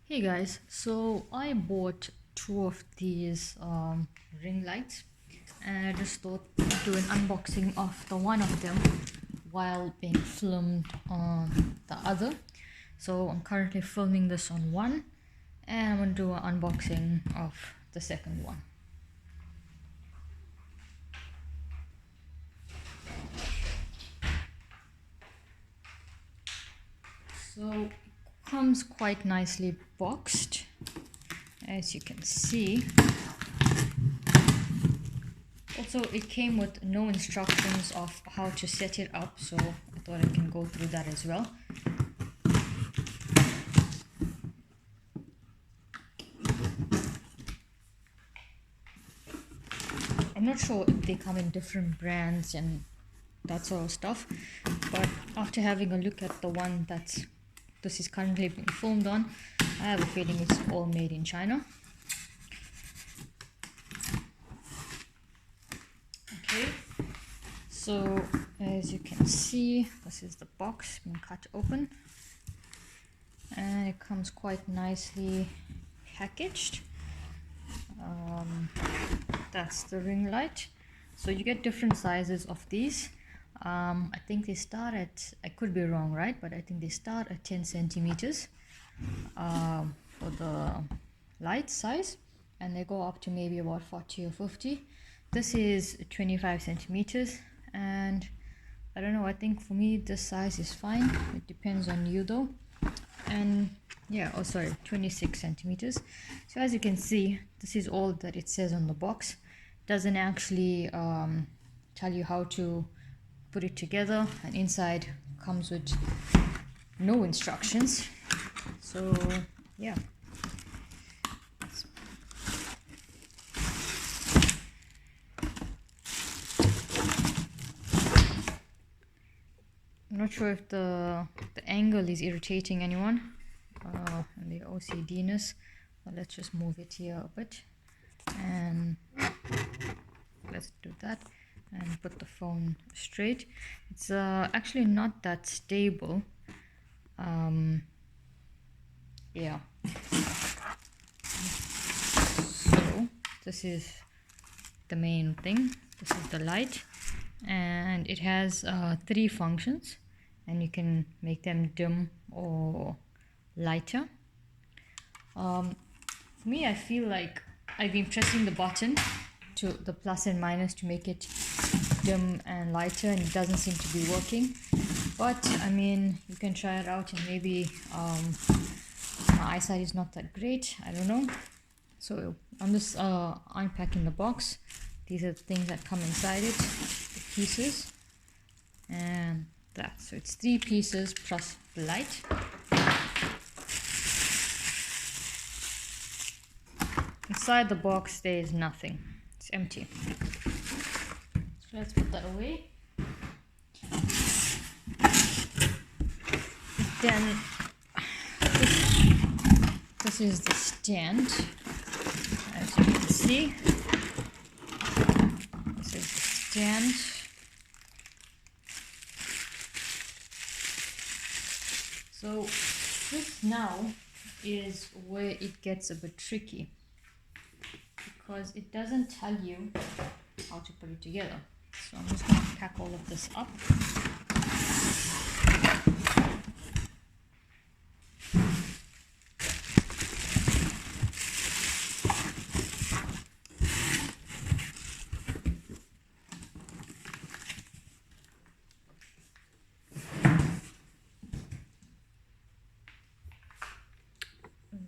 Hey guys, so I bought two of these ring lights and I just thought I'd do an unboxing of the one of them while being filmed on the other. So I'm currently filming this on one and I'm gonna do an unboxing of the second one. So it comes quite nicely boxed, as you can see. Also, it came with no instructions of how to set it up, so I thought I can go through that as well. I'm not sure if they come in different brands and that sort of stuff, but after having a look at the one this is currently being filmed on, I have a feeling it's all made in China. Okay, so as you can see, this is the box being cut open and it comes quite nicely packaged. That's the ring light. So you get different sizes of these. I think they start at, I could be wrong, right? But I think they start at 10 centimeters for the light size, and they go up to maybe about 40 or 50. This is 25 centimeters, and I don't know, I think for me this size is fine. It depends on you though. And yeah, oh sorry, 26 centimeters. So as you can see, this is all that it says on the box. Doesn't actually tell you how to put it together, and inside comes with no instructions. So yeah, I'm not sure if the angle is irritating anyone and the OCDness, but let's just move it here a bit and let's do that and put the phone straight. It's actually not that stable. Yeah, so this is the main thing. This is the light, and it has three functions, and you can make them dim or lighter. For me, I feel like I've been pressing the button to the plus and minus to make it dim and lighter, and it doesn't seem to be working. But I mean, you can try it out, and maybe my eyesight is not that great. I don't know. So I'm just unpacking the box. These are the things that come inside it, the pieces, and that. So it's 3 pieces plus the light. Inside the box there is nothing. It's empty. So let's put that away. Then this is the stand. As you can see, this is the stand. So this now is where it gets a bit tricky, because it doesn't tell you how to put it together. So I'm just going to pack all of this up.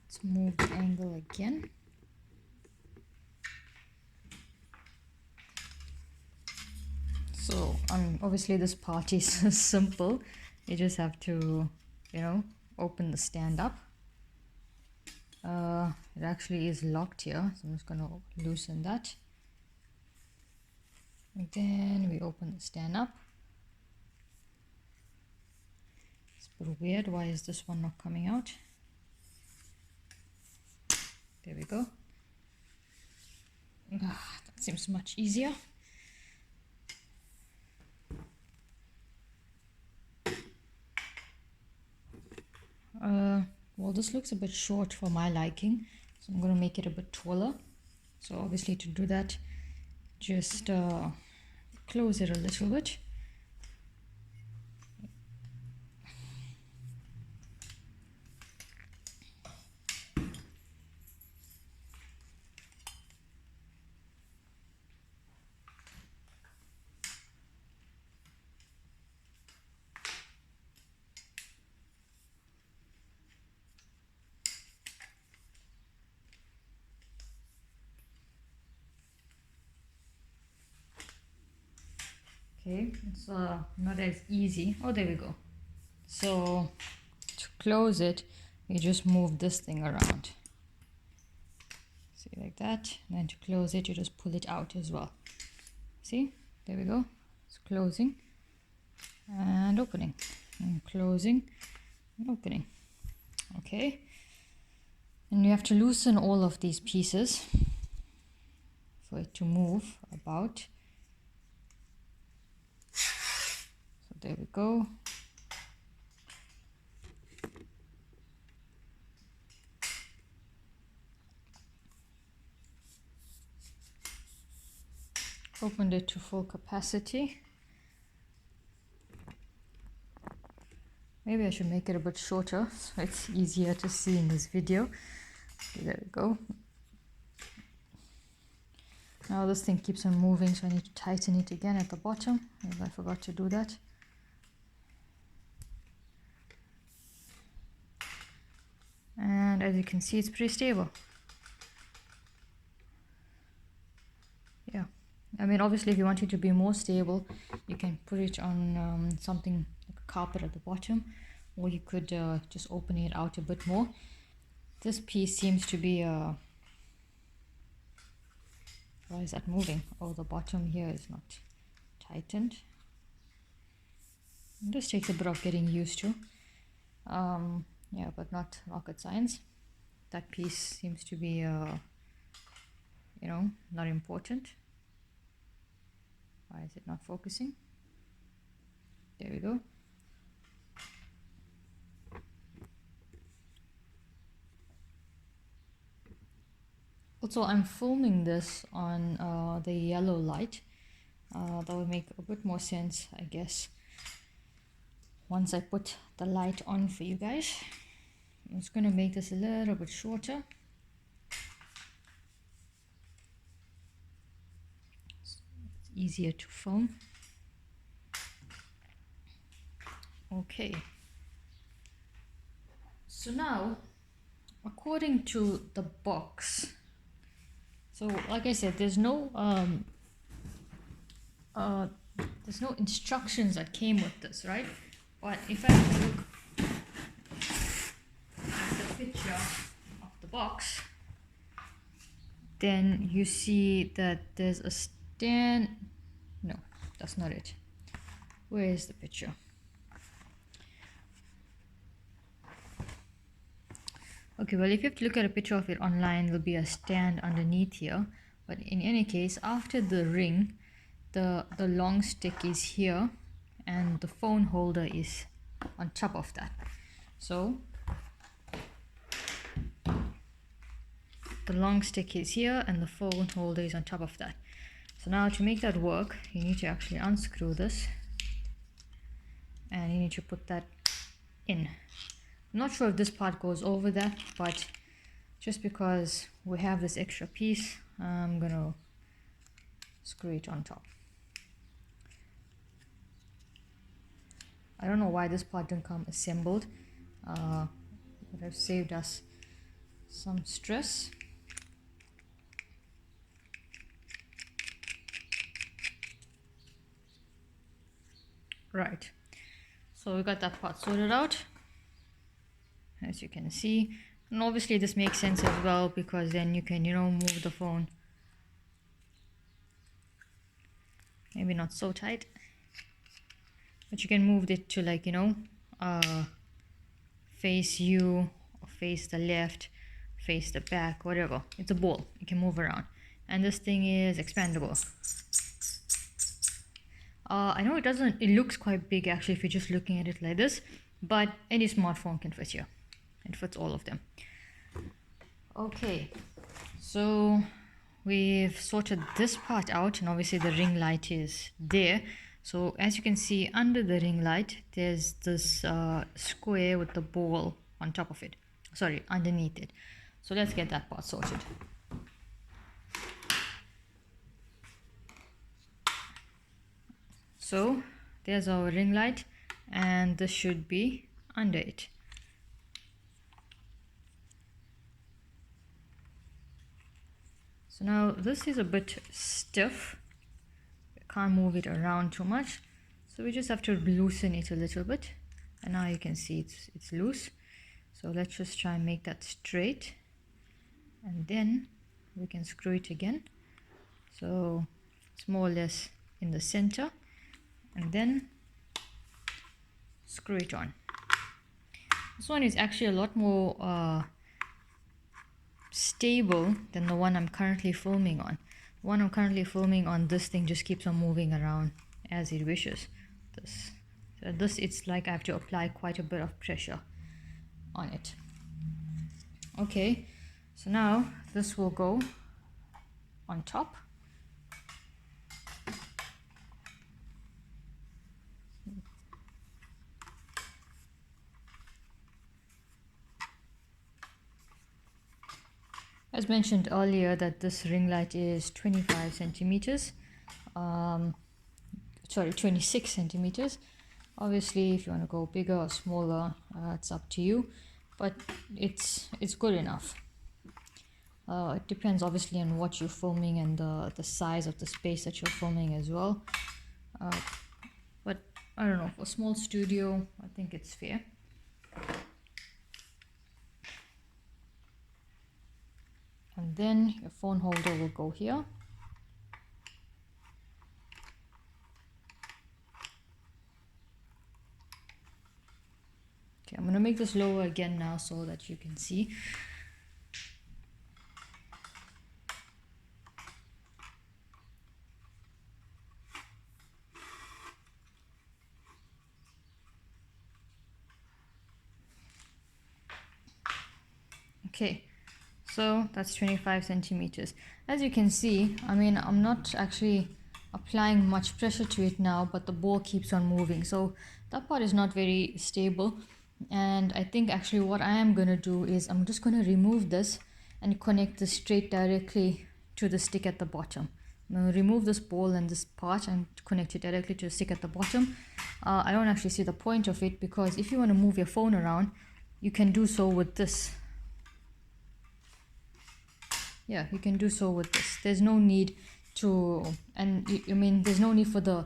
Let's move the angle again. So obviously this part is simple. You just have to, open the stand up. It actually is locked here, so I'm just going to loosen that. And then we open the stand up. It's a bit weird. Why is this one not coming out? There we go. That seems much easier. well, this looks a bit short for my liking, so I'm going to make it a bit taller. So obviously to do that, just close it a little bit. Okay, it's not as easy. Oh, there we go. So to close it, you just move this thing around. See, like that. And then to close it, you just pull it out as well. See, there we go. It's closing and opening, and closing and opening. Okay, and you have to loosen all of these pieces for it to move about. So there we go. Opened it to full capacity. Maybe I should make it a bit shorter so it's easier to see in this video. Okay, there we go. Now this thing keeps on moving, so I need to tighten it again at the bottom. Maybe I forgot to do that. And as you can see, it's pretty stable. Yeah, I mean, obviously if you want it to be more stable, you can put it on something like a carpet at the bottom, or you could just open it out a bit more. This piece seems to be why is that moving? Oh, the bottom here is not tightened. It just takes a bit of getting used to. Yeah, but not rocket science. That piece seems to be, you know, not important. Why is it not focusing? There we go. Also, I'm filming this on the yellow light. That would make a bit more sense, I guess, once I put the light on for you guys. I'm just going to make this a little bit shorter. It's easier to film. Okay. So now, according to the box, so like I said, there's no instructions that came with this, right? But if I look at the picture of the box, then you see that there's a stand. No, that's not it. Where is the picture? Okay, well, if you have to look at a picture of it online, there'll be a stand underneath here. But in any case, after the ring, the long stick is here and the phone holder is on top of that. So the long stick is here and the phone holder is on top of that. So now to make that work, you need to actually unscrew this and you need to put that in. I'm not sure if this part goes over that, but just because we have this extra piece, I'm gonna screw it on top. I don't know why this part didn't come assembled. Would have saved us some stress. Right, so we got that part sorted out, as you can see. And obviously this makes sense as well, because then you can, you know, move the phone. Maybe not so tight, but you can move it to, like, you know, face you or face the left, face the back, whatever. It's a ball, you can move around. And this thing is expandable. I know it looks quite big actually if you're just looking at it like this, but any smartphone can fit here. It fits all of them. Okay, so we've sorted this part out, and obviously the ring light is there. So as you can see, under the ring light there's this square with the ball on top of it, sorry, underneath it. So let's get that part sorted. So there's our ring light, and this should be under it. So now this is a bit stiff, can't move it around too much, so we just have to loosen it a little bit, and now you can see it's loose. So let's just try and make that straight, and then we can screw it again. So it's more or less in the center, and then screw it on. This one is actually a lot more stable than the one I'm currently filming on. The one I'm currently filming on, this thing just keeps on moving around as it wishes. This it's like I have to apply quite a bit of pressure on it. Okay, so now this will go on top. As mentioned earlier, that this ring light is 25 centimeters. Sorry, 26 centimeters. Obviously, if you want to go bigger or smaller, it's up to you, but it's good enough. It depends obviously on what you're filming and the size of the space that you're filming as well. But I don't know, for a small studio, I think it's fair. And then your phone holder will go here. Okay, I'm going to make this lower again now so that you can see. Okay, so that's 25 centimeters. As you can see, I mean, I'm not actually applying much pressure to it now, but the ball keeps on moving. So that part is not very stable. And I think actually what I am going to do is I'm just going to remove this and connect this straight directly to the stick at the bottom. I'm going to remove this ball and this part and connect it directly to the stick at the bottom. I don't actually see the point of it, because if you want to move your phone around, you can do so with this. Yeah, you can do so with this. There's no need to, and I mean, there's no need for the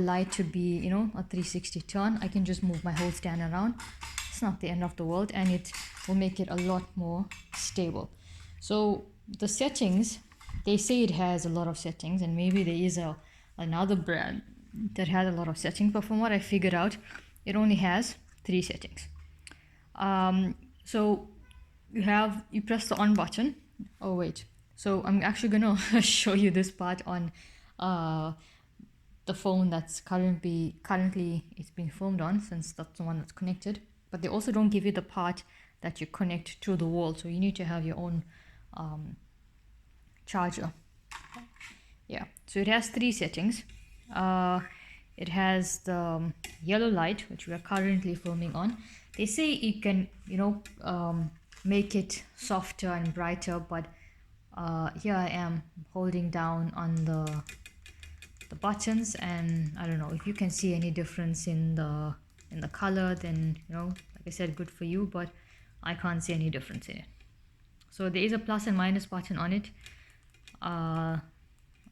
light to be, you know, a 360 turn. I can just move my whole stand around. It's not the end of the world, and it will make it a lot more stable. So the settings, they say it has a lot of settings, and maybe there is another brand that has a lot of settings, but from what I figured out, it only has 3 settings. So you press the on button. Oh wait, so I'm actually gonna show you this part on the phone that's currently it's being filmed on, since that's the one that's connected. But they also don't give you the part that you connect to the wall, so you need to have your own charger. Yeah, so it has 3 settings. It has the yellow light, which we are currently filming on. They say it can, you know, make it softer and brighter, but here I am holding down on the buttons, and I don't know if you can see any difference in the color, then, you know, like I said, good for you, but I can't see any difference in it. So there is a plus and minus button on it. I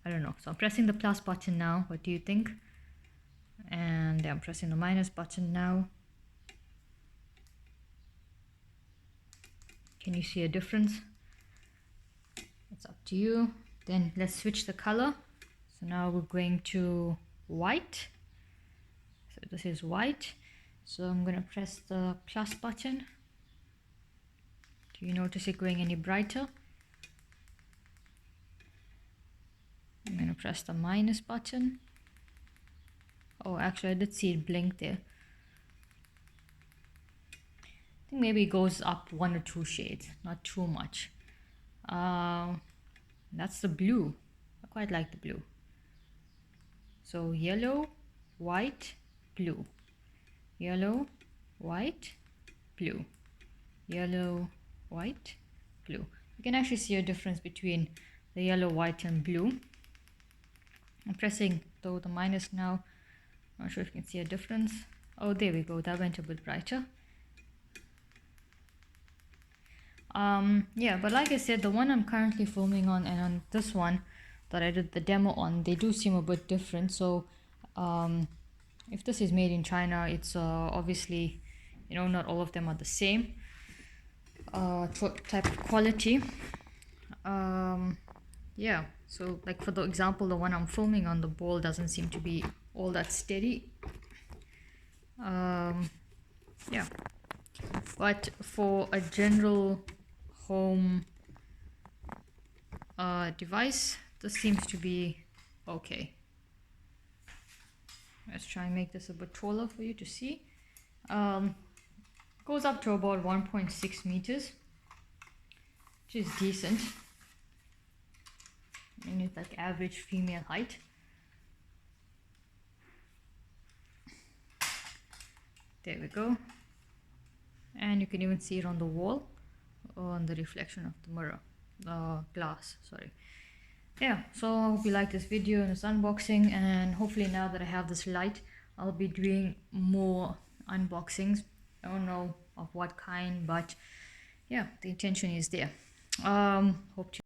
don't know, so I'm pressing the plus button now. What do you think? And I'm pressing the minus button now. Can you see a difference? It's up to you. Then let's switch the color. So now we're going to white. So this is white. So I'm going to press the plus button. Do you notice it going any brighter? I'm going to press the minus button. Oh, actually I did see it blink there. I think maybe it goes up 1 or 2 shades, not too much. That's the blue. I quite like the blue. So yellow, white, blue. Yellow, white, blue. Yellow, white, blue. You can actually see a difference between the yellow, white and blue. I'm pressing though the minus now. Not sure if you can see a difference. Oh, there we go. That went a bit brighter. Yeah, but like I said, the one I'm currently filming on and on this one that I did the demo on, they do seem a bit different. So if this is made in China, it's obviously, you know, not all of them are the same type of quality. Yeah, so like for the example, the one I'm filming on, the ball doesn't seem to be all that steady. Yeah, but for a general home device, this seems to be okay. Let's try and make this a bit taller for you to see. Goes up to about 1.6 meters, which is decent. And it's like average female height. There we go. And you can even see it on the wall, on the reflection of the mirror, glass, sorry. Yeah, so I hope you like this video and this unboxing, and hopefully now that I have this light, I'll be doing more unboxings. I don't know of what kind, but yeah, the intention is there. Hope to